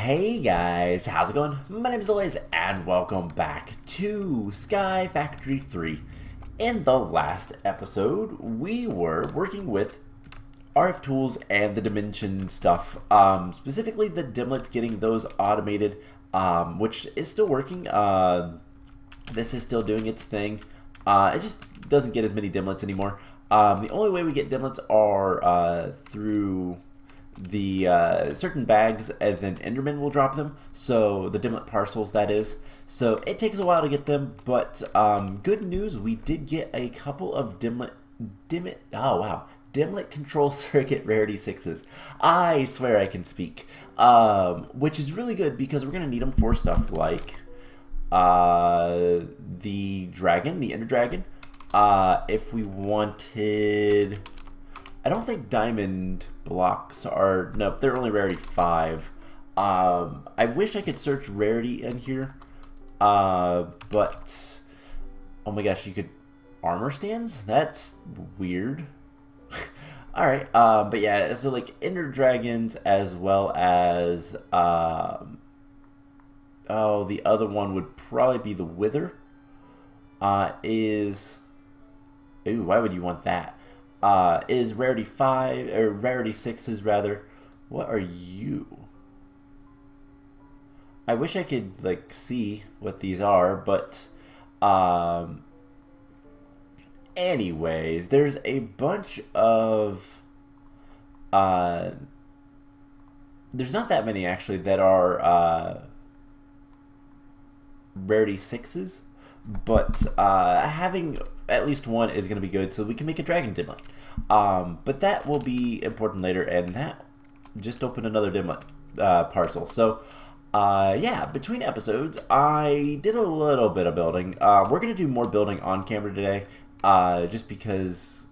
Hey guys, how's it going? My name is always and welcome back to Sky Factory 3. In the last episode, we were working with RF tools and the dimension stuff, specifically the dimlets, getting those automated, which is still working. This is still doing its thing. It just doesn't get as many dimlets anymore. The only way we get dimlets are through the certain bags, and then Enderman will drop them. So the dimlet parcels, that is. So it takes a while to get them, but good news, we did get a couple of dimlet control circuit rarity 6s. I swear I can speak. Which is really good because we're gonna need them for stuff like the dragon, the Ender Dragon. If we wanted, I don't think diamond blocks are, nope, they're only rarity 5. I wish I could search rarity in here, but oh my gosh, you could armor stands? That's weird. Alright, but yeah, so like Ender Dragons as well as, oh, the other one would probably be the Wither, ooh, why would you want that? Is rarity 5 or rarity 6s rather. What are you? I wish I could like see what these are, but anyways, there's a bunch of there's not that many actually that are rarity 6s, but having at least one is going to be good so we can make a dragon dimlet. But that will be important later, and that just opened another dimlet parcel. So yeah, between episodes I did a little bit of building. We're going to do more building on camera today, just because,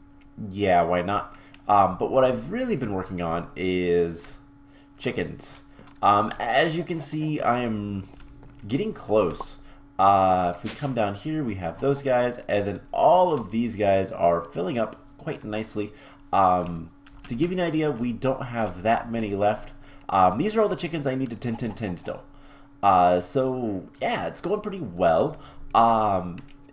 yeah, why not? But what I've really been working on is chickens. As you can see, I am getting close. If we come down here, we have those guys, and then all of these guys are filling up quite nicely. To give you an idea, we don't have that many left. These are all the chickens I need to 10-10-10 still. So yeah, it's going pretty well.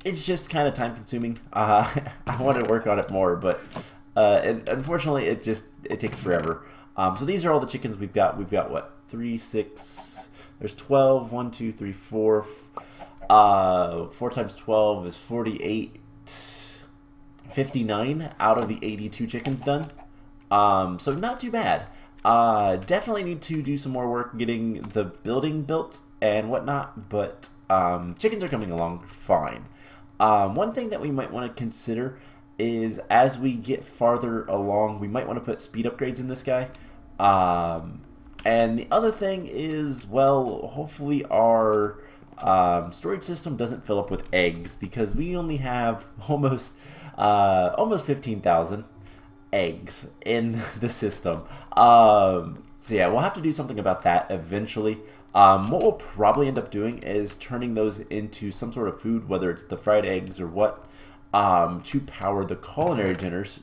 It's just kind of time consuming. I want to work on it more, but and unfortunately it takes forever. So these are all the chickens we've got. We've got what, 3, 6, there's 12, 1, 2, 3, 4. 4 times 12 is 48, 59 out of the 82 chickens done. So not too bad. Definitely need to do some more work getting the building built and whatnot, but chickens are coming along fine. One thing that we might want to consider is as we get farther along, we might want to put speed upgrades in this guy. And the other thing is, well, hopefully our storage system doesn't fill up with eggs, because we only have almost 15,000 eggs in the system. So yeah, we'll have to do something about that eventually. What we'll probably end up doing is turning those into some sort of food, whether it's the fried eggs or what, to power the culinary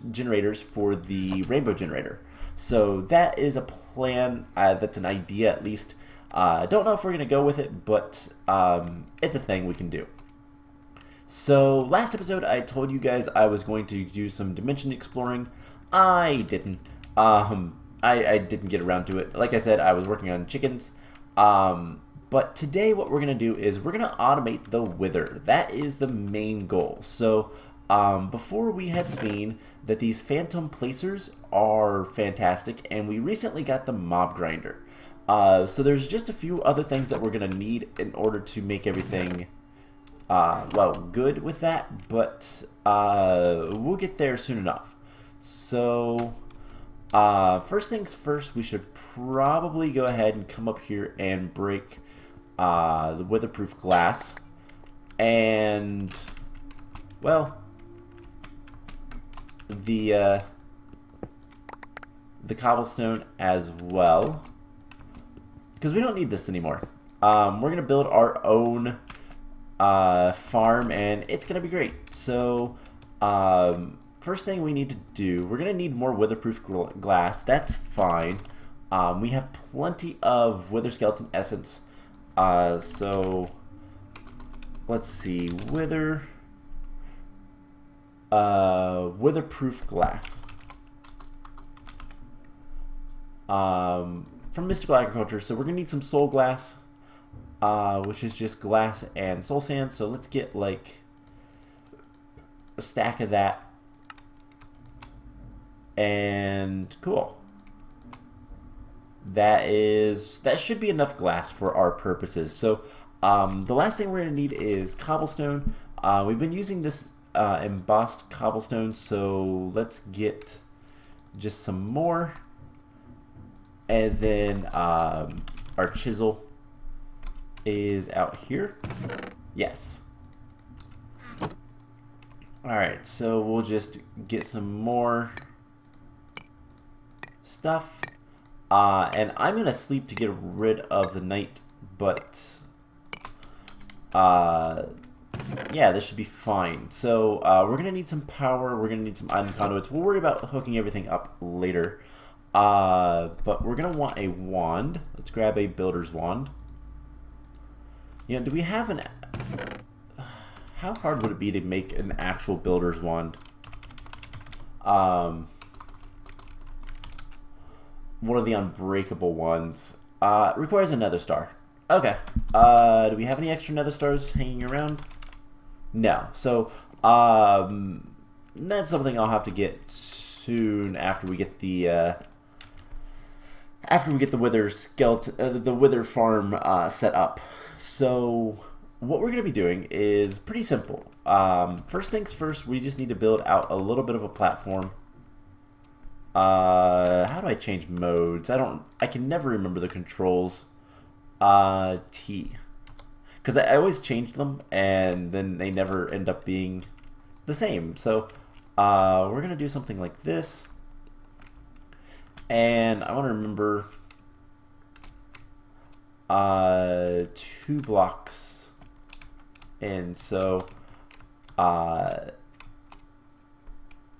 generators for the rainbow generator. So that is a plan. That's an idea, at least. Don't know if we're going to go with it, but it's a thing we can do. So last episode I told you guys I was going to do some dimension exploring. I didn't. I didn't get around to it. Like I said, I was working on chickens. But today what we're going to do is we're going to automate the Wither. That is the main goal. So before, we had seen that these phantom placers are fantastic, and we recently got the mob grinder. So there's just a few other things that we're going to need in order to make everything, well, good with that, but we'll get there soon enough. So first things first, we should probably go ahead and come up here and break the weatherproof glass, and, well, the cobblestone as well, because we don't need this anymore. We're going to build our own farm, and it's going to be great. So first thing we need to do, we're going to need more weatherproof glass. That's fine. We have plenty of wither skeleton essence. So let's see, witherproof glass. From mystical agriculture. So we're gonna need some soul glass, which is just glass and soul sand. So let's get like a stack of that. And cool. That should be enough glass for our purposes. So the last thing we're going to need is cobblestone. We've been using this embossed cobblestone, so let's get just some more. And then our chisel is out here. Yes. Alright, so we'll just get some more stuff. And I'm going to sleep to get rid of the night, but yeah, this should be fine. So we're going to need some power, we're going to need some item conduits. We'll worry about hooking everything up later. But we're going to want a wand. Let's grab a builder's wand. You know, do we have an... How hard would it be to make an actual builder's wand? One of the unbreakable ones. Requires a nether star. Okay. Do we have any extra nether stars hanging around? No. So, that's something I'll have to get soon after we get the wither skeleton, the wither farm set up. So, what we're going to be doing is pretty simple. First things first, we just need to build out a little bit of a platform. How do I change modes? I can never remember the controls. T. Because I always change them, and then they never end up being the same. So, we're going to do something like this. And I want to remember 2 blocks. And so,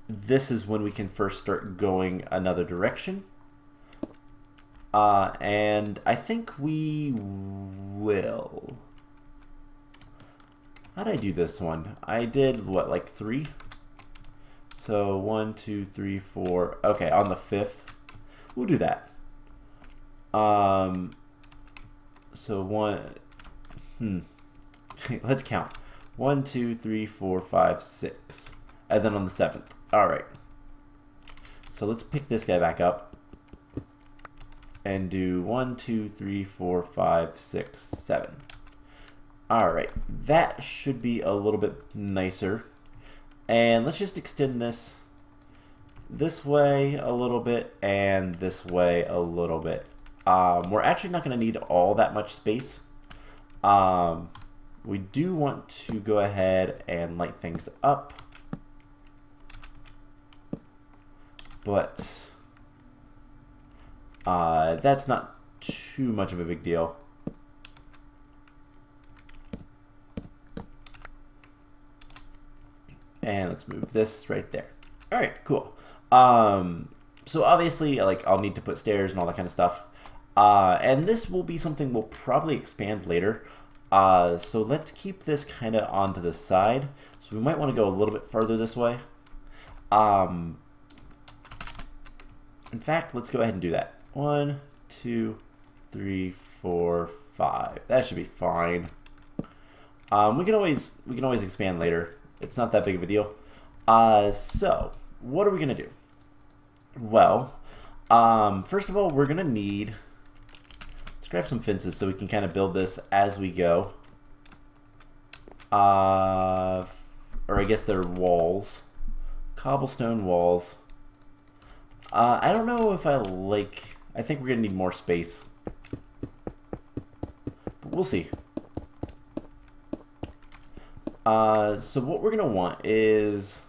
this is when we can first start going another direction. And I think we will. How did I do this one? I did, what, like 3? So 1, 2, 3, 4. Okay, on the 5th. We'll do that. So 1... Let's count. 1, 2, 3, 4, 5, 6. And then on the 7th. Alright. So let's pick this guy back up. And do 1, 2, 3, 4, 5, 6, 7. Alright. That should be a little bit nicer. And let's just extend this way a little bit and this way a little bit. We're actually not going to need all that much space. We do want to go ahead and light things up. But that's not too much of a big deal. And let's move this right there. All right, cool. So obviously, like, I'll need to put stairs and all that kind of stuff. And this will be something we'll probably expand later. So let's keep this kind of onto the side. So we might want to go a little bit further this way. In fact, let's go ahead and do that. 1, 2, 3, 4, 5. That should be fine. We can always expand later. It's not that big of a deal. So what are we gonna do? Well, first of all, we're gonna need. Let's grab some fences so we can kind of build this as we go. Or I guess they're walls, cobblestone walls. I don't know if I like. I think we're gonna need more space, but we'll see. So what we're gonna want is,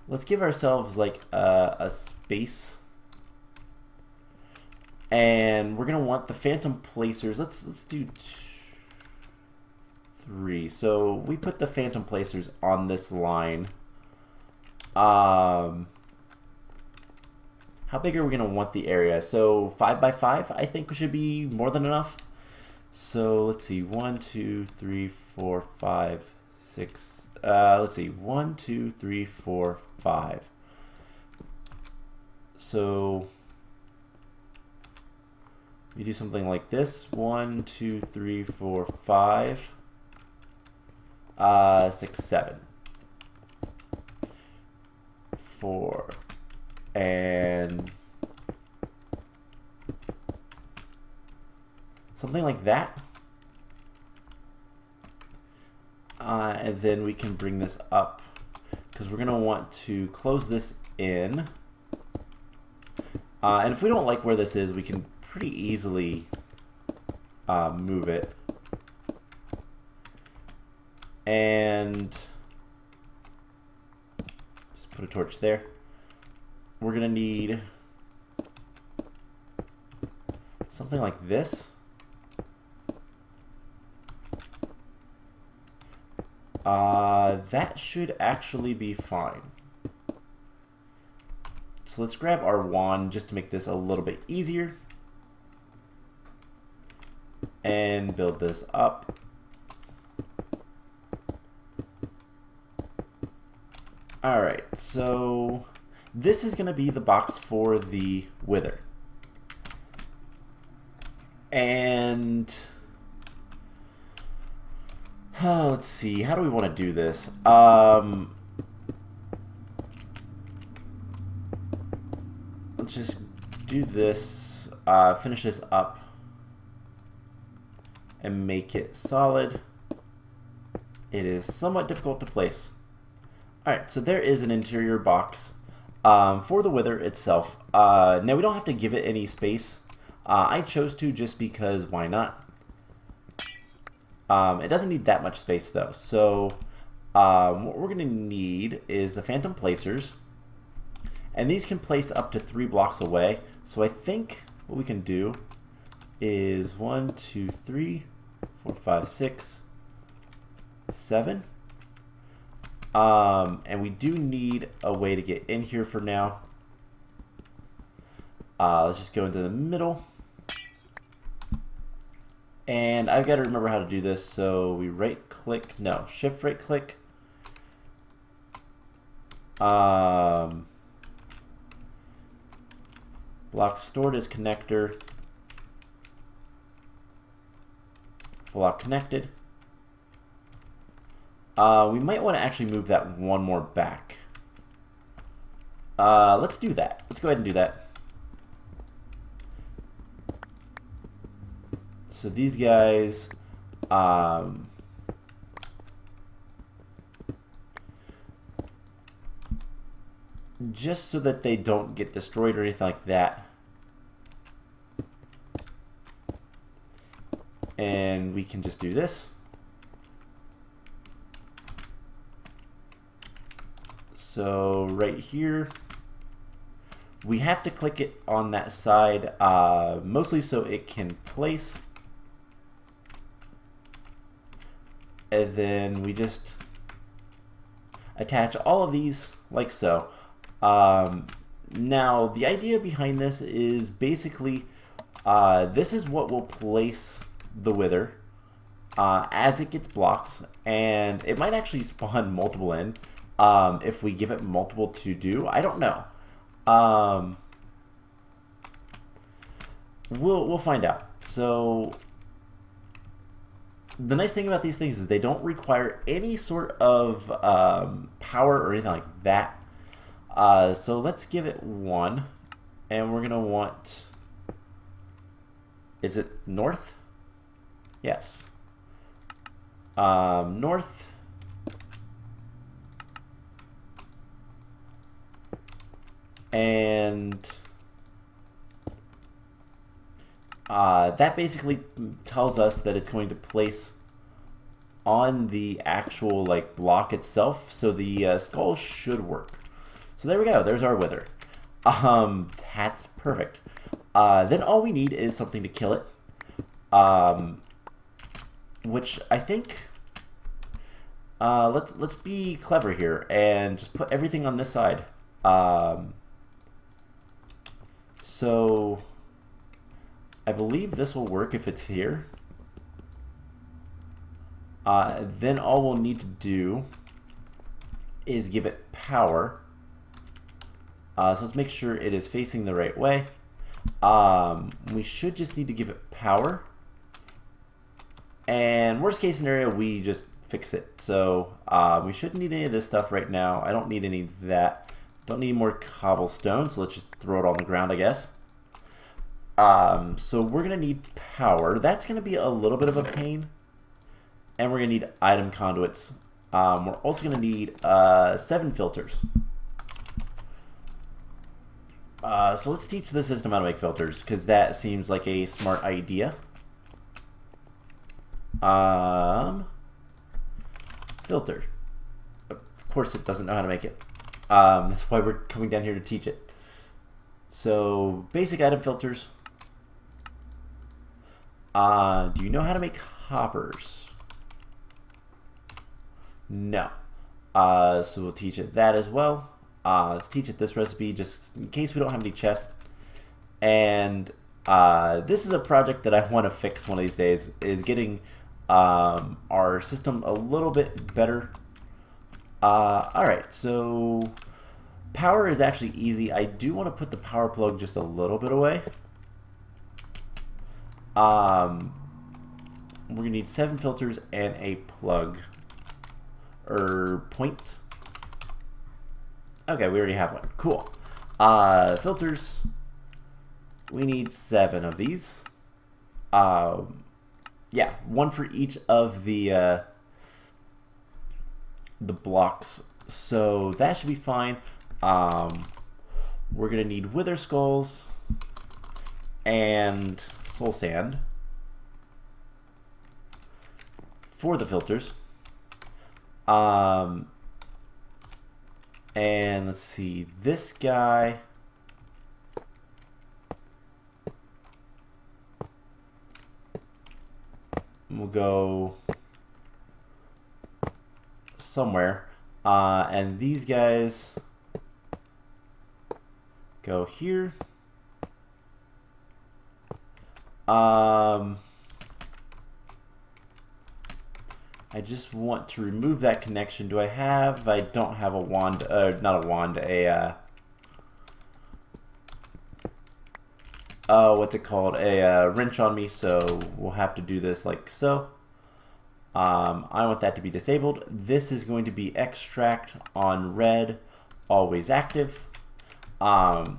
let's give ourselves like a space, and we're gonna want the phantom placers. Let's do 3. So we put the phantom placers on this line. How how big are we going to want the area? So 5 by 5 I think should be more than enough. So let's see, 1, 2, 3, 4, 5, 6. Let's see, 1, 2, 3, 4, 5. So we do something like this: 1, 2, 3, 4, 5, 6, 7, 4, and something like that. And then we can bring this up because we're going to want to close this in. And if we don't like where this is, we can pretty easily move it. And just put a torch there. We're going to need something like this. That should actually be fine. So let's grab our wand just to make this a little bit easier and build this up. Alright, so this is going to be the box for the wither. And let's see, how do we want to do this? Let's just do this, finish this up, and make it solid. It is somewhat difficult to place. Alright, so there is an interior box for the wither itself. Now we don't have to give it any space. I chose to just because why not? It doesn't need that much space though. So what we're going to need is the phantom placers. And these can place up to 3 blocks away. So I think what we can do is 1, 2, 3, 4, 5, 6, 7. And we do need a way to get in here for now. Let's just go into the middle. And I've got to remember how to do this. So we right click, no, shift right click. Block stored as connector. Block connected. We might want to actually move that one more back. Let's do that. Let's go ahead and do that. So these guys, just so that they don't get destroyed or anything like that. And we can just do this. So right here, we have to click it on that side, mostly so it can place. And then we just attach all of these like so. Now, the idea behind this is basically this is what will place the wither as it gets blocks, and it might actually spawn multiple in if we give it multiple to do. I don't know. We'll find out. So the nice thing about these things is they don't require any sort of power or anything like that. So let's give it 1, and we're gonna want, is it north? Yes. North. And that basically tells us that it's going to place on the actual like block itself, so the skull should work. So there we go, there's our wither. That's perfect. Then all we need is something to kill it, which I think let's be clever here and just put everything on this side. So I believe this will work if it's here. Then all we'll need to do is give it power. So let's make sure it is facing the right way. We should just need to give it power. And worst case scenario, we just fix it. So we shouldn't need any of this stuff right now. I don't need any of that. Don't need more cobblestone, so let's just throw it on the ground, I guess. So we're going to need power. That's going to be a little bit of a pain. And we're going to need item conduits. We're also going to need 7 filters. So let's teach the system how to make filters, because that seems like a smart idea. Filter. Of course it doesn't know how to make it. That's why we're coming down here to teach it. So, basic item filters. Do you know how to make hoppers? No. So we'll teach it that as well. Let's teach it this recipe just in case we don't have any chests. And this is a project that I want to fix one of these days, is getting our system a little bit better. Alright, so power is actually easy. I do want to put the power plug just a little bit away. We're going to need 7 filters and a plug. Or point. Okay, we already have one. Cool. Filters. We need 7 of these. Yeah, 1 for each of the blocks. So that should be fine. We're gonna need wither skulls and soul sand for the filters. And let's see, this guy. We'll go somewhere. And these guys go here. I just want to remove that connection. Do I have? I don't have a wand. Not a wand. What's it called? A wrench on me. So we'll have to do this like so. I want that to be disabled. This is going to be extract on red, always active.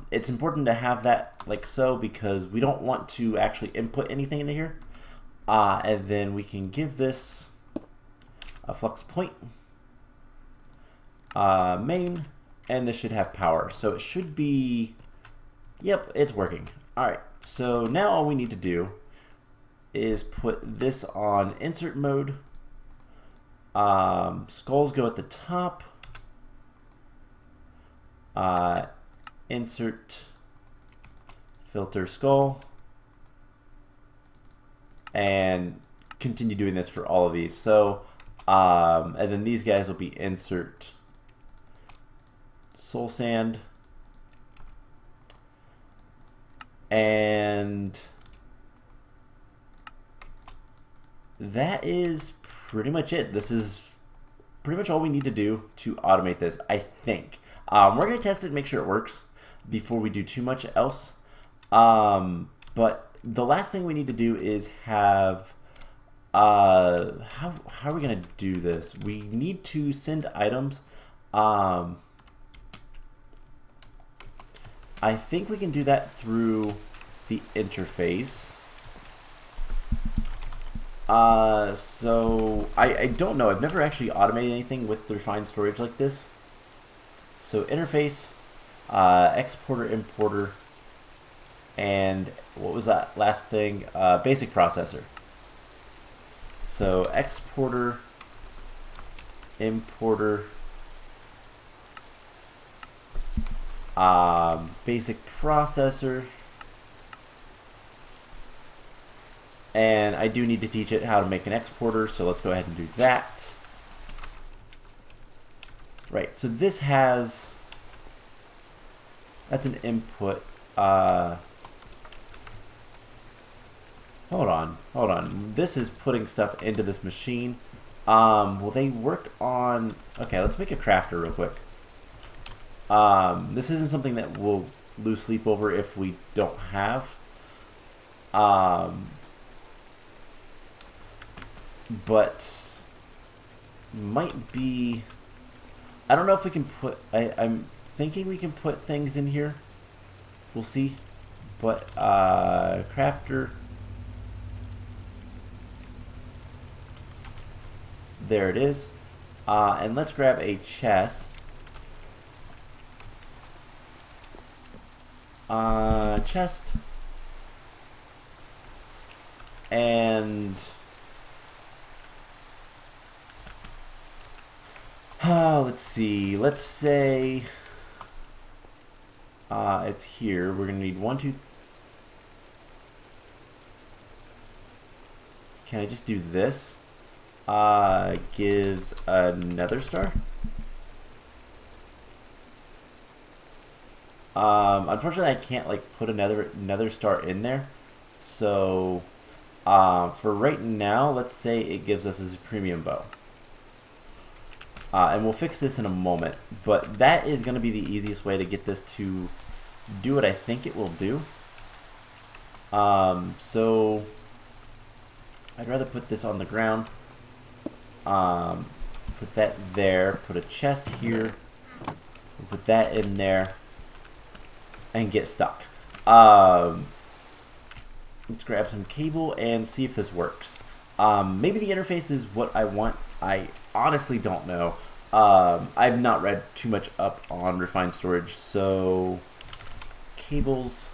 It's important to have that like so because we don't want to actually input anything into here. And then we can give this a flux point, main, and this should have power. So it should be, yep, it's working. All right, so now all we need to do is put this on insert mode. Skulls go at the top. Insert filter skull, and continue doing this for all of these. So and then these guys will be insert soul sand, and that is pretty much it. This is pretty much all we need to do to automate this, I think. We're going to test it and make sure it works before we do too much else. But the last thing we need to do is have how are we going to do this? We need to send items. I think we can do that through the interface. So I don't know. I've never actually automated anything with the refined storage like this. So interface, exporter, importer, and what was that last thing? Basic processor. So exporter, importer, basic processor, and I do need to teach it how to make an exporter, so let's go ahead and do that. Right, so this has, that's an input. Hold on. This is putting stuff into this machine. Will they work on... Okay, let's make a crafter real quick. This isn't something that we'll lose sleep over if we don't have. But might be... I don't know if we can put... I'm thinking we can put things in here. We'll see. But, crafter... There it is. And let's grab a chest. Chest. And... let's see. Let's say... it's here. We're going to need 1, 2... Can I just do this? Gives another star. Unfortunately, I can't like put another star in there. So, for right now, let's say it gives us a premium bow. And we'll fix this in a moment. But that is going to be the easiest way to get this to do what I think it will do. So, I'd rather put this on the ground. Put that there, put a chest here, put that in there, and get stuck. Let's grab some cable and see if this works. Maybe the interface is what I want. I honestly don't know. I've not read too much up on refined storage, so cables.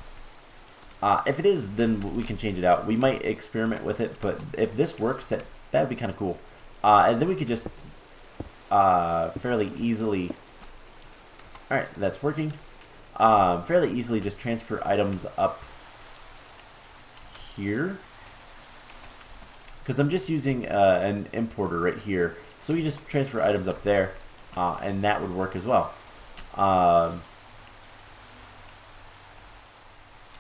If it is, then we can change it out. We might experiment with it, but if this works, that would be kind of cool. And then we could just fairly easily... Alright, that's working. Fairly easily just transfer items up here. Because I'm just using an importer right here. So we just transfer items up there, and that would work as well.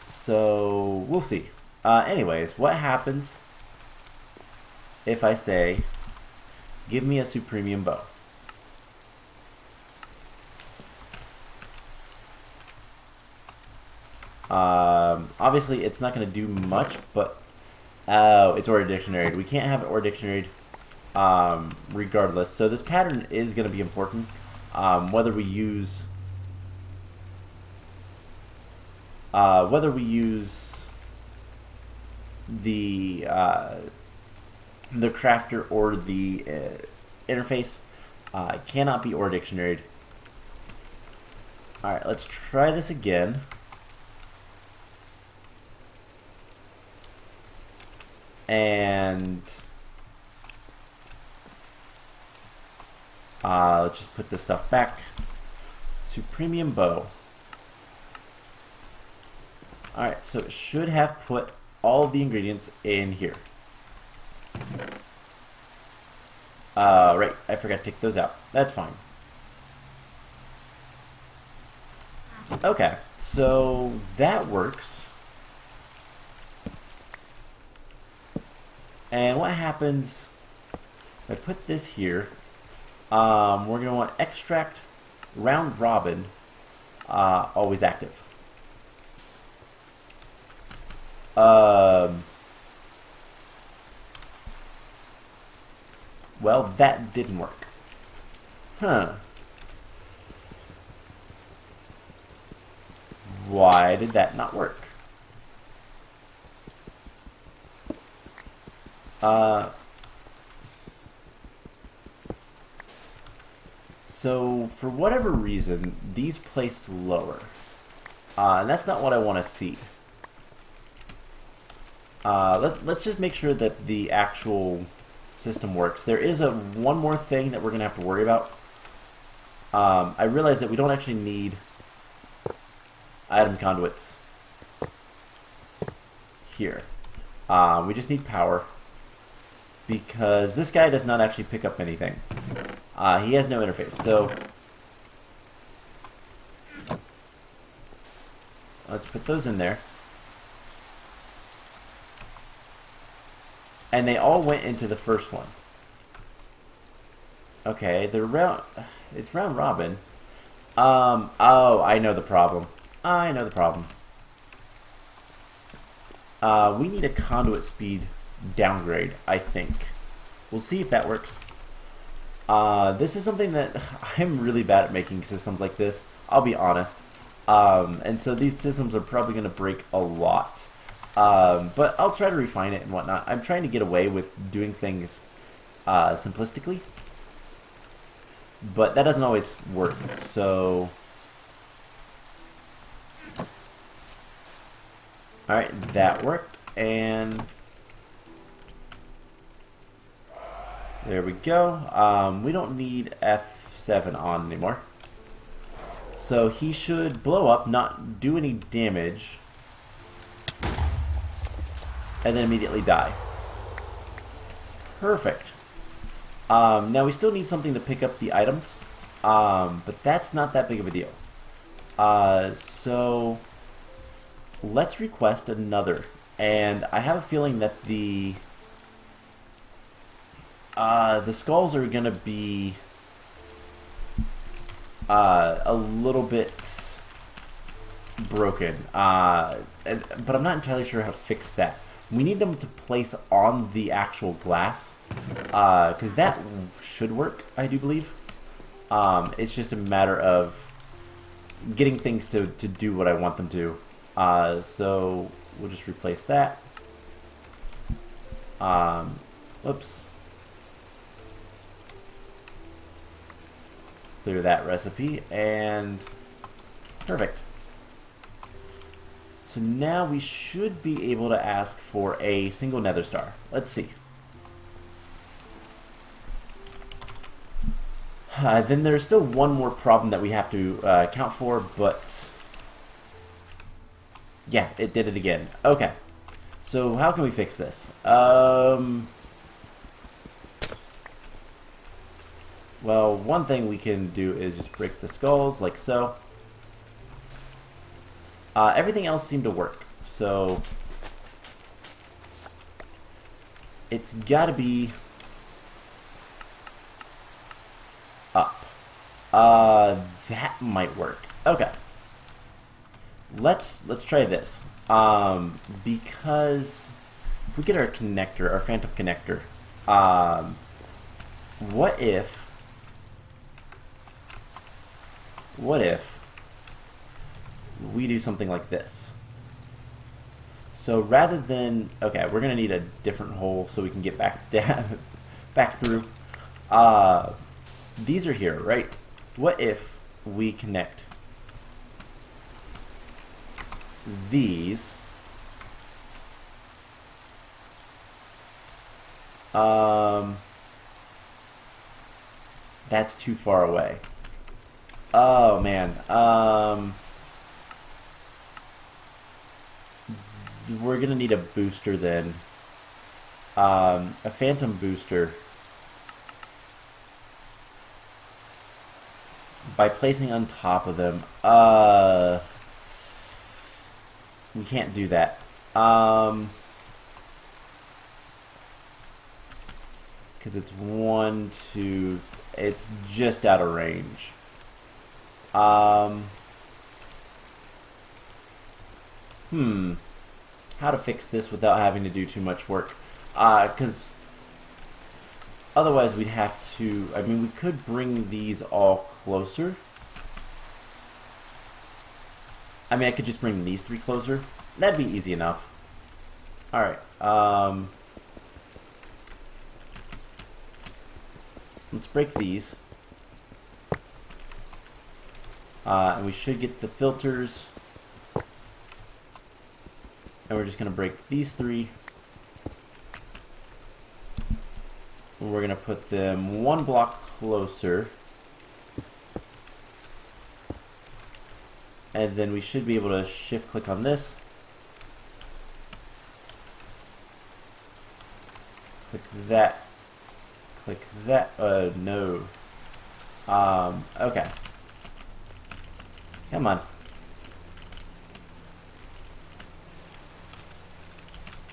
So we'll see. Anyways, what happens if I say... Give me a supremium bow. Obviously, it's not going to do much, but it's already dictionaried. We can't have it already dictionaried regardless. So this pattern is going to be important. Whether we use the crafter or the interface cannot be or dictionaried. Alright, let's try this again. And let's just put this stuff back. Supremium bow. Alright, so it should have put all of the ingredients in here. Right, I forgot to take those out. That's fine. Okay, so that works. And what happens if I put this here? We're going to want extract round robin always active. Well, that didn't work. Huh. Why did that not work? So, for whatever reason, these placed lower. And that's not what I want to see. Let's just make sure that the actual system works. There is one more thing that we're going to have to worry about. I realize that we don't actually need item conduits here. We just need power, because this guy does not actually pick up anything. He has no interface, so Let's put those in there. And they all went into the first one. Okay, it's round robin. Oh, I know the problem. I know the problem. We need a conduit speed downgrade, I think. We'll see if that works. This is something that I'm really bad at making systems like this, I'll be honest. And so these systems are probably going to break a lot. But I'll try to refine it and whatnot. I'm trying to get away with doing things simplistically. But that doesn't always work, so... Alright, that worked, and... There we go. We don't need F7 on anymore. So he should blow up, not do any damage, and then immediately die. Perfect. Now we still need something to pick up the items, but that's not that big of a deal. So let's request another, and I have a feeling that the skulls are gonna be a little bit broken, but I'm not entirely sure how to fix that. We need them to place on the actual glass, because that should work, I do believe. It's just a matter of getting things to do what I want them to. So we'll just replace that. Oops. Clear that recipe, and perfect. So now we should be able to ask for a single nether star. Let's see. Then there's still one more problem that we have to account for, but yeah, it did it again. Okay, so how can we fix this? Well, one thing we can do is just break the skulls like so. Everything else seemed to work, so it's gotta be up. That might work. Okay. Let's try this. Because if we get our connector, our phantom connector, what if we do something like this? So rather than, okay, we're gonna need a different hole so we can get back down, back through. These are here, right? What if we connect these? That's too far away. Oh man. We're gonna need a booster then. A phantom booster. By placing on top of them. We can't do that. Because it's 1, 2. It's just out of range. How to fix this without having to do too much work? Because otherwise we'd have to, I mean, we could bring these all closer. I mean, I could just bring these 3 closer. That'd be easy enough. Alright, let's break these. And we should get the filters. And we're just going to break these 3. And we're going to put them 1 block closer. And then we should be able to shift click on this. Click that. Click that. No. Okay. Come on.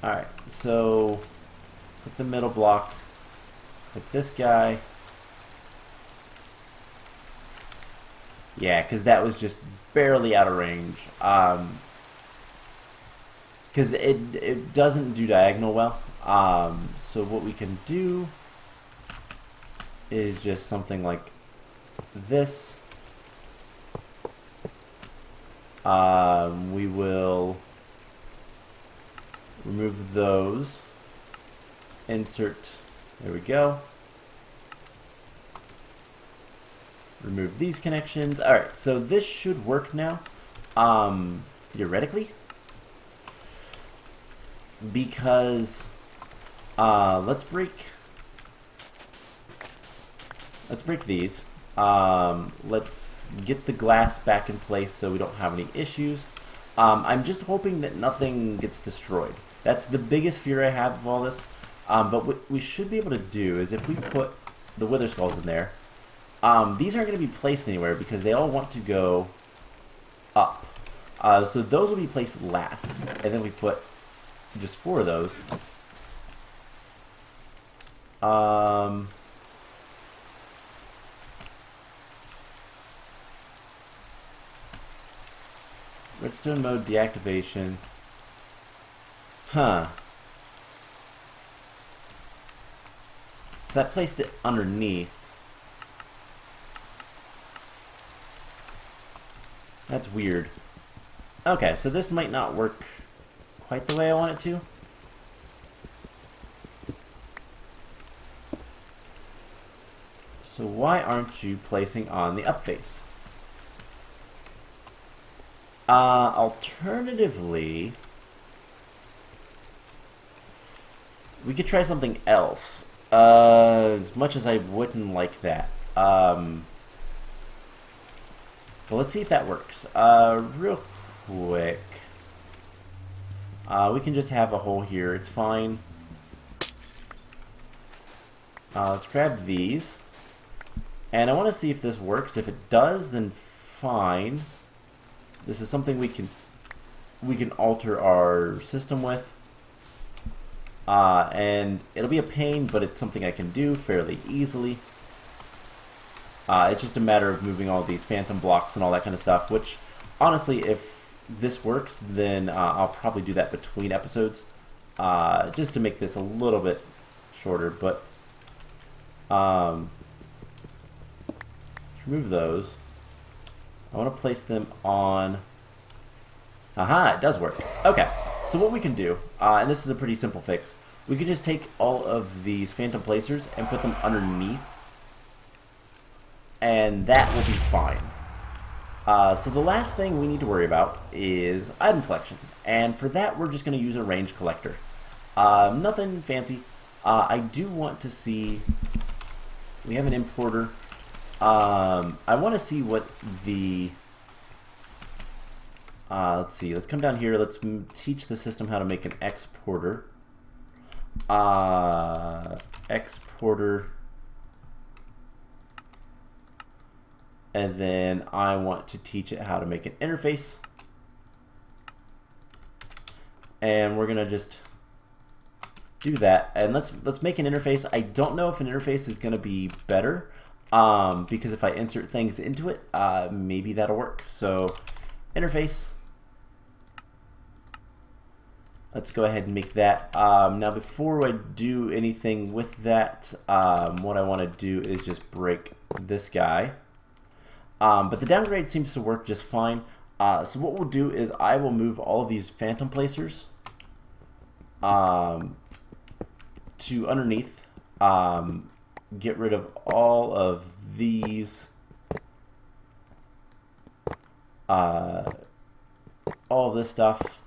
Alright, so put the middle block, put this guy. Yeah, because that was just barely out of range. Because it doesn't do diagonal well. So what we can do is just something like this. We will remove those. Insert. There we go. Remove these connections. Alright, so this should work now. Theoretically. Because let's break these. Let's get the glass back in place so we don't have any issues. I'm just hoping that nothing gets destroyed. That's the biggest fear I have of all this. But what we should be able to do is if we put the wither skulls in there, these aren't going to be placed anywhere because they all want to go up. So those will be placed last. And then we put just 4 of those. Redstone mode deactivation. Huh. So that placed it underneath. That's weird. Okay, so this might not work quite the way I want it to. So why aren't you placing on the up face? Alternatively, we could try something else. As much as I wouldn't like that. But let's see if that works. Real quick. We can just have a hole here. It's fine. Let's grab these. And I want to see if this works. If it does, then fine. This is something we can alter our system with. And it'll be a pain, but it's something I can do fairly easily. It's just a matter of moving all these phantom blocks and all that kind of stuff, which, honestly, if this works, then I'll probably do that between episodes, just to make this a little bit shorter, but remove those. I want to place them on... Aha, it does work. Okay, so what we can do, and this is a pretty simple fix, we could just take all of these phantom placers and put them underneath, and that will be fine. So the last thing we need to worry about is item collection, and for that we're just going to use a range collector. Nothing fancy. I do want to see... We have an importer. I want to see what the... let's see. Let's come down here. Let's teach the system how to make an exporter. Exporter. And then I want to teach it how to make an interface. And we're gonna just do that. And let's make an interface. I don't know if an interface is gonna be better. Because if I insert things into it, maybe that'll work. So, interface. Let's go ahead and make that. Now, before I do anything with that, what I want to do is just break this guy. But the downgrade seems to work just fine. So what we'll do is I will move all of these phantom placers to underneath. Get rid of all of these, all of this stuff,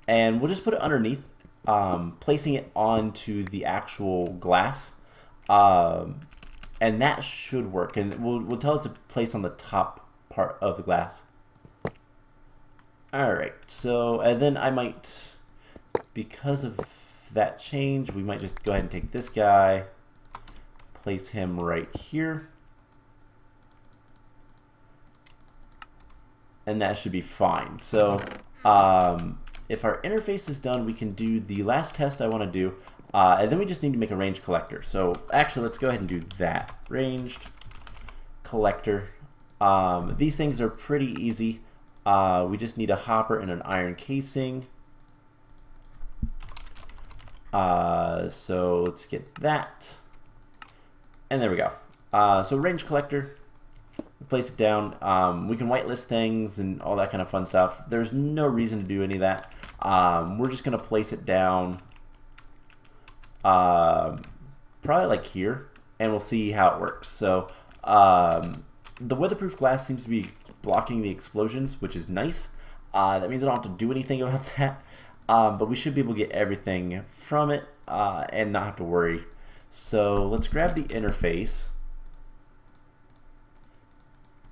and we'll just put it underneath, placing it onto the actual glass, and that should work. And we'll tell it to place on the top part of the glass. All right. So, and then I might, because of that change, we might just go ahead and take this guy. Place him right here. And that should be fine. So, if our interface is done, we can do the last test I want to do, and then we just need to make a range collector. So actually, let's go ahead and do that. Ranged collector. These things are pretty easy. We just need a hopper and an iron casing. So let's get that. And there we go. So range collector. Place it down. We can whitelist things and all that kind of fun stuff. There's no reason to do any of that. We're just going to place it down probably like here, and we'll see how it works. So the weatherproof glass seems to be blocking the explosions, which is nice. That means I don't have to do anything about that, but we should be able to get everything from it and not have to worry. So let's grab the interface.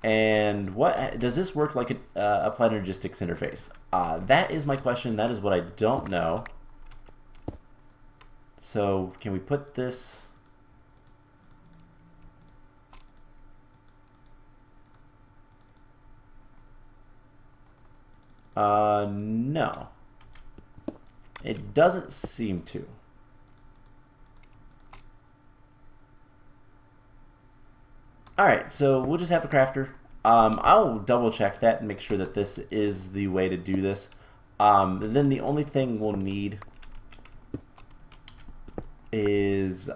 And what does this work like a Applied Energistics interface? That is my question. That is what I don't know. So can we put this? No. It doesn't seem to. Alright, so we'll just have a crafter. I'll double check that and make sure that this is the way to do this. Then the only thing we'll need is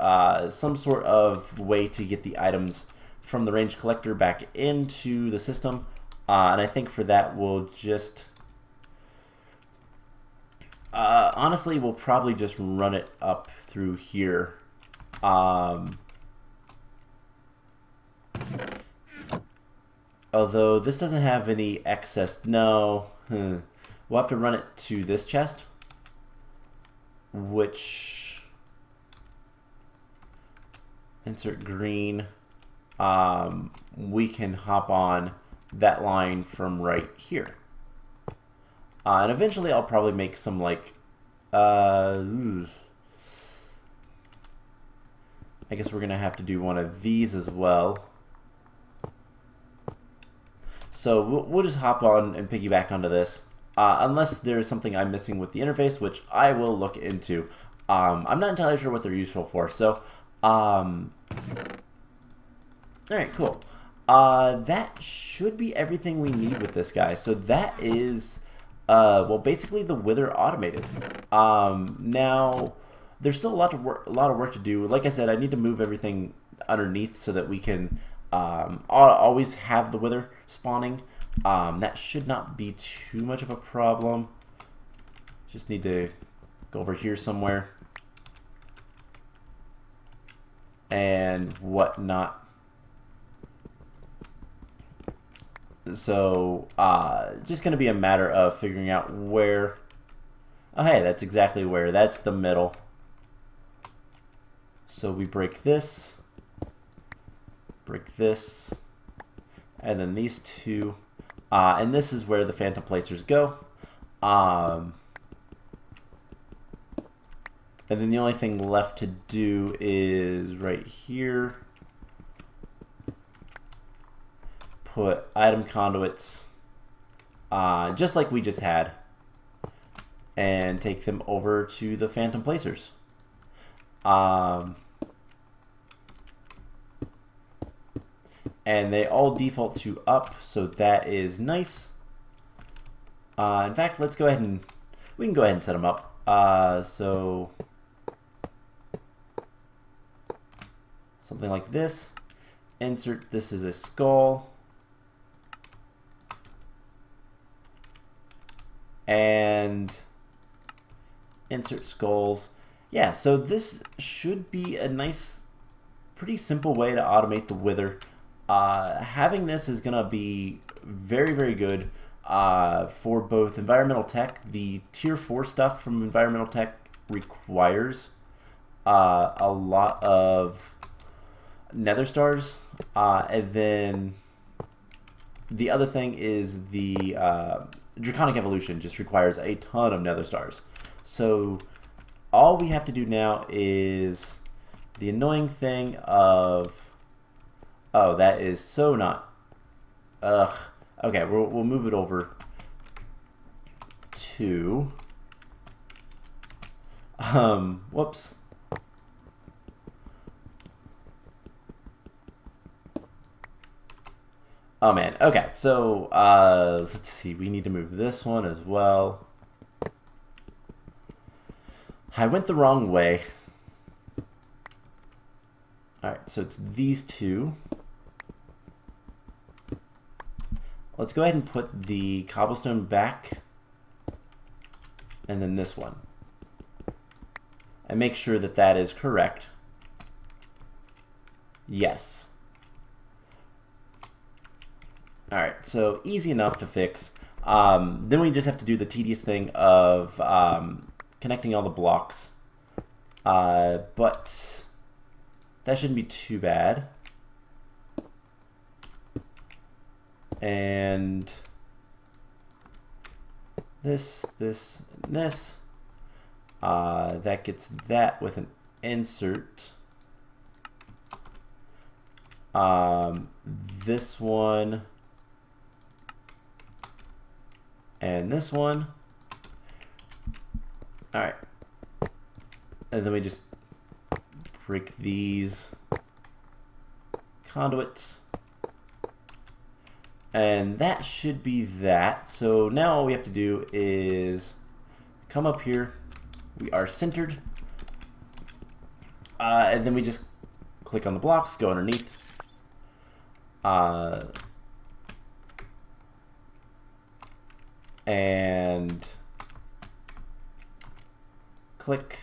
some sort of way to get the items from the range collector back into the system. And I think for that we'll just... honestly, we'll probably just run it up through here. Although this doesn't have any excess. No. We'll have to run it to this chest, which... insert green. We can hop on that line from right here. And eventually I'll probably make some like... I guess we're going to have to do one of these as well. So we'll just hop on and piggyback onto this. Unless there's something I'm missing with the interface, which I will look into. I'm not entirely sure what they're useful for. So, alright, cool. That should be everything we need with this guy. So that is, well, basically the wither automated. Now, there's still a lot of work to do. Like I said, I need to move everything underneath so that we can always have the wither spawning. That should not be too much of a problem. Just need to go over here somewhere and whatnot. So just gonna be a matter of figuring out where. Oh, hey, that's exactly where. That's the middle. So we break this, and then these two, and this is where the phantom placers go. And then the only thing left to do is right here, put item conduits, just like we just had, and take them over to the phantom placers. And they all default to up, so that is nice. In fact, let's go ahead and we can go ahead and set them up. So something like this. Insert this as a skull, and insert skulls. Yeah, so this should be a nice, pretty simple way to automate the wither. Having this is going to be very, very good for both environmental tech. The tier 4 stuff from environmental tech requires a lot of nether stars. And then the other thing is the draconic evolution just requires a ton of nether stars. So all we have to do now is the annoying thing of... Oh, that is so not... Ugh. Okay, we'll move it over to Whoops. Oh man, okay, so let's see, we need to move this one as well. I went the wrong way. Alright, so it's these two. Let's go ahead and put the cobblestone back, and then this one. And make sure that that is correct. Yes. Alright, so easy enough to fix. Then we just have to do the tedious thing of connecting all the blocks. But that shouldn't be too bad. And this, and this. That gets that with an insert. This one. And this one. Alright. And then we just break these conduits. And that should be that. So now all we have to do is come up here. We are centered. And then we just click on the blocks, go underneath. And click.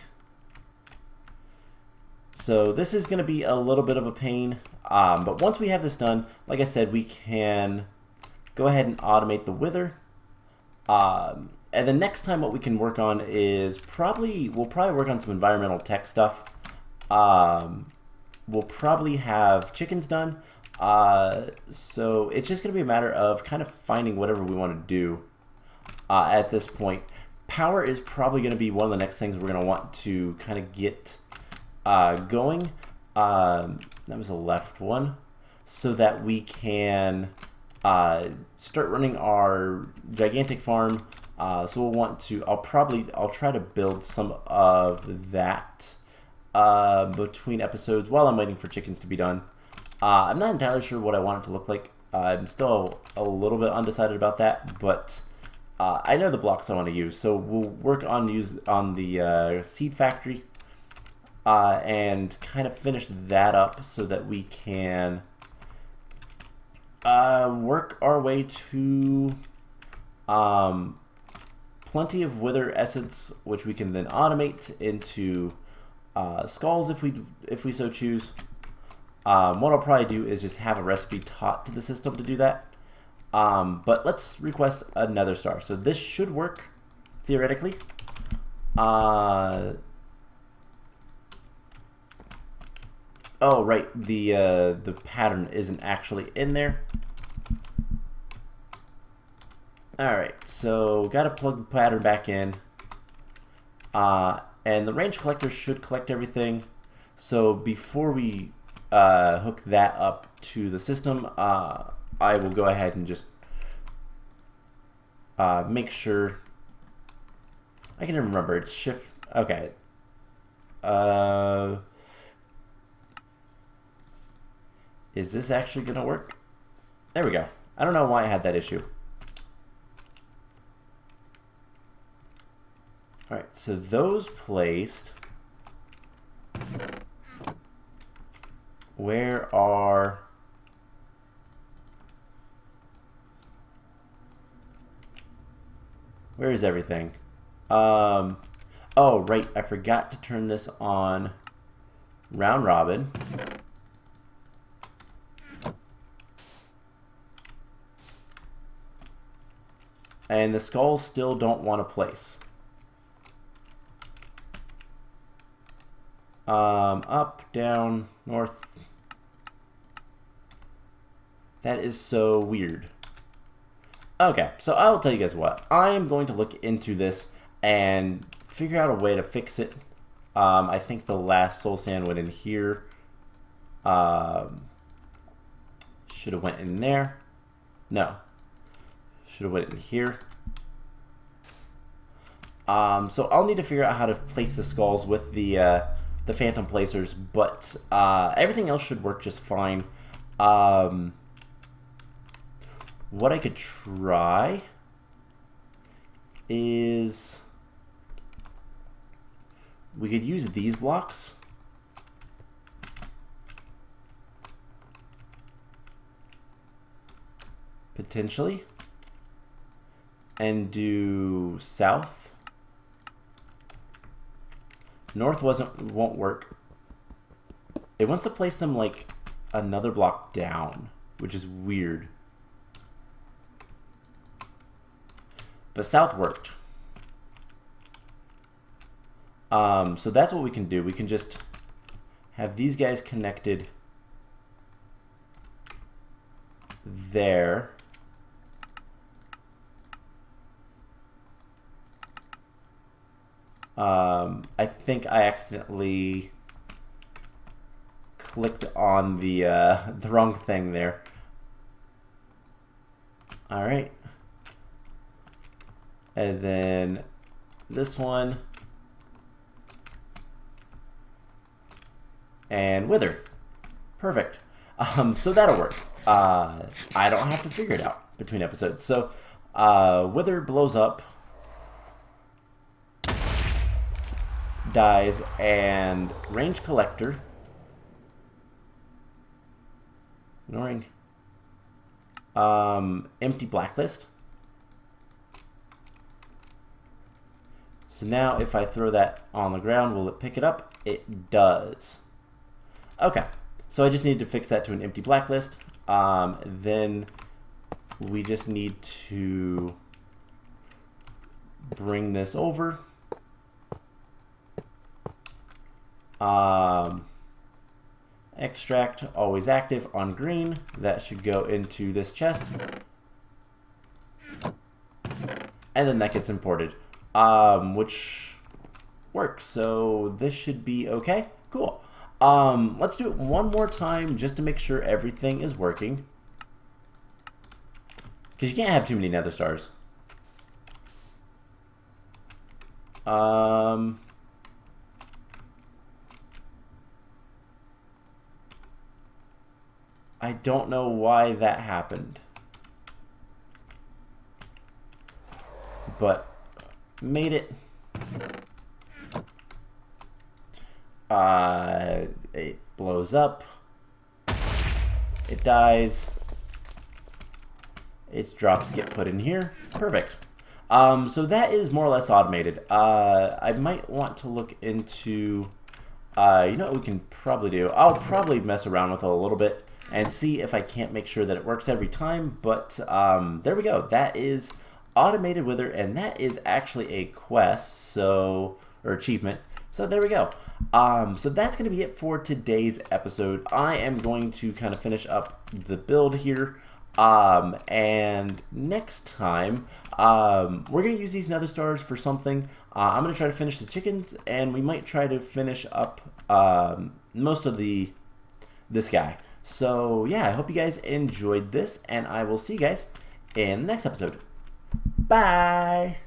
So this is going to be a little bit of a pain, but once we have this done, like I said, we can go ahead and automate the wither. And the next time what we can work on is we'll probably work on some environmental tech stuff. We'll probably have chickens done. So it's just going to be a matter of kind of finding whatever we want to do at this point. Power is probably going to be one of the next things we're going to want to kind of get going. That was a left one. So that we can start running our gigantic farm. So we'll want to, I'll try to build some of that between episodes while I'm waiting for chickens to be done. I'm not entirely sure what I want it to look like. I'm still a little bit undecided about that, but I know the blocks I want to use. So we'll work on the seed factory and kind of finish that up so that we can work our way to plenty of wither essence, which we can then automate into skulls if we so choose. What I'll probably do is just have a recipe taught to the system to do that. But let's request another star. So this should work theoretically. Oh right, the pattern isn't actually in there. Alright, so gotta plug the pattern back in. And the range collector should collect everything. So before we hook that up to the system, I will go ahead and just make sure. I can remember, it's shift. Okay. Is this actually gonna work? There we go. I don't know why I had that issue. Alright, so those placed. Where is everything? Oh, right, I forgot to turn this on round robin. And the skulls still don't want to place. Up, down, north. That is so weird. Okay, so I will tell you guys what. I am going to look into this and figure out a way to fix it. I think the last soul sand went in here. Should have went in there. No. Should have went in here. So I'll need to figure out how to place the skulls with the phantom placers, but everything else should work just fine. What I could try is we could use these blocks. Potentially. And do south. North won't work. It wants to place them like another block down, which is weird. But south worked. So that's what we can do. We can just have these guys connected there. I think I accidentally clicked on the wrong thing there. All right. And then this one. And wither. Perfect. So that'll work. I don't have to figure it out between episodes. So wither blows up, dies, and range collector, ignoring, empty blacklist. So now if I throw that on the ground, will it pick it up? It does. Okay, so I just need to fix that to an empty blacklist. Then we just need to bring this over. Extract, always active on green. That should go into this chest. And then that gets imported, which works. So this should be okay. Cool. Let's do it one more time just to make sure everything is working. Because you can't have too many nether stars. I don't know why that happened. But made it. It blows up. It dies. Its drops get put in here. Perfect. So that is more or less automated. I might want to look into, you know what we can probably do? I'll probably mess around with it a little bit and see if I can't make sure that it works every time. But there we go. That is automated wither, and that is actually a quest, so, or achievement. So there we go. So that's going to be it for today's episode. I am going to kind of finish up the build here. And next time, we're going to use these nether stars for something. I'm going to try to finish the chickens, and we might try to finish up most of this guy. So yeah, I hope you guys enjoyed this, and I will see you guys in the next episode. Bye!